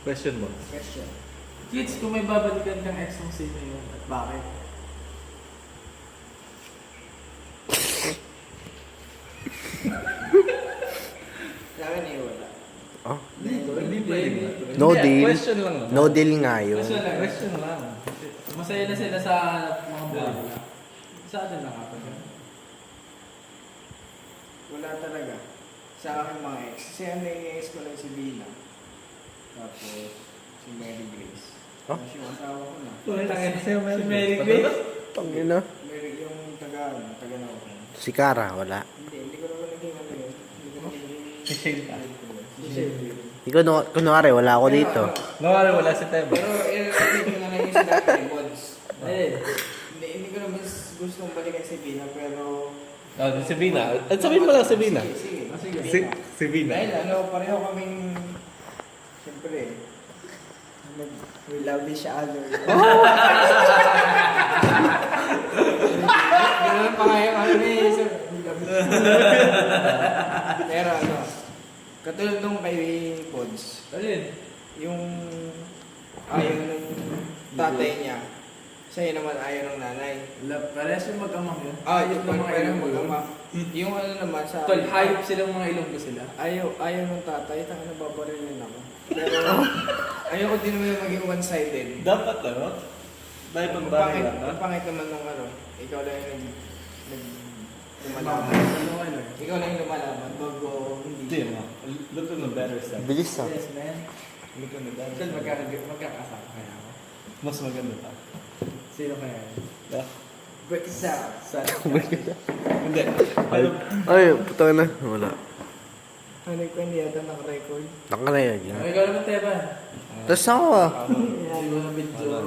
Question mo. Question. Kids, kung may babalikan kang ex mo, sino yun at bakit? Sa akin eh, wala. Oh, Hindi pwede. No Hindi, deal. Question lang naman. no deal nga yun. Question lang. Masaya na sila sa mga buhay nila. Sa atin lang ako. Wala talaga. Sa akin mga ex. Kasi ano yung ex ko lang si Bina. Tapos si Mary Grace. Oh? Tapos yung asawa ko na. Si Mary Grace? Tangina. Mary yung taga na ako. Si Cara, wala. Hindi ko naman naging ano yun. Hindi ko naman naging... Si Shane. Si Shelby. Ikaw, kunwari, wala ako Pero dito. ano, Nawala wala si Teba. Pero hindi ko na lang yung sinabi ni Bods. Eh, Hindi ko naman gustong balikan si Bina, pero... Si Bina. At sabihin mo lang si Bina. Sige. Si Bina. Dahil ano, pareho kaming... Siyempre, we love each other. Ganun pa kayo, ano eh. So, we love each other. Pero ano, katulad nung kay Pods, alin? yung ayaw ng tatay niya, sa'yo naman ayaw ng nanay. Parehas yung mag-amang yun. Yung ng mga ilong yun. Yung ano naman sa... Tol, hayop silang mga ilong ko sila. Ayaw ng tatay, taka nababarilin ako. Pero ayaw ko din naman maging one-sided. Dapat ano? Dahil Ang pagbaril pangit, lang. ang pangit naman ng ano, ikaw lang yung lumalaban. Ikaw lang yung lumalaban, bago Hindi hindi. mo. Look on the better side. Bilis ah. Yes, man. Look on the better Tol, side. magkakasama kaya ako. Mas maganda pa. Sino kaya yun? Yeah. Break it down. Hindi. Pero Ay, puta na. Wala. Ano yung hindi yata naka-record? Naka na yan. Ikaw naman, Teba. Tapos ako ah. Hindi ko na video.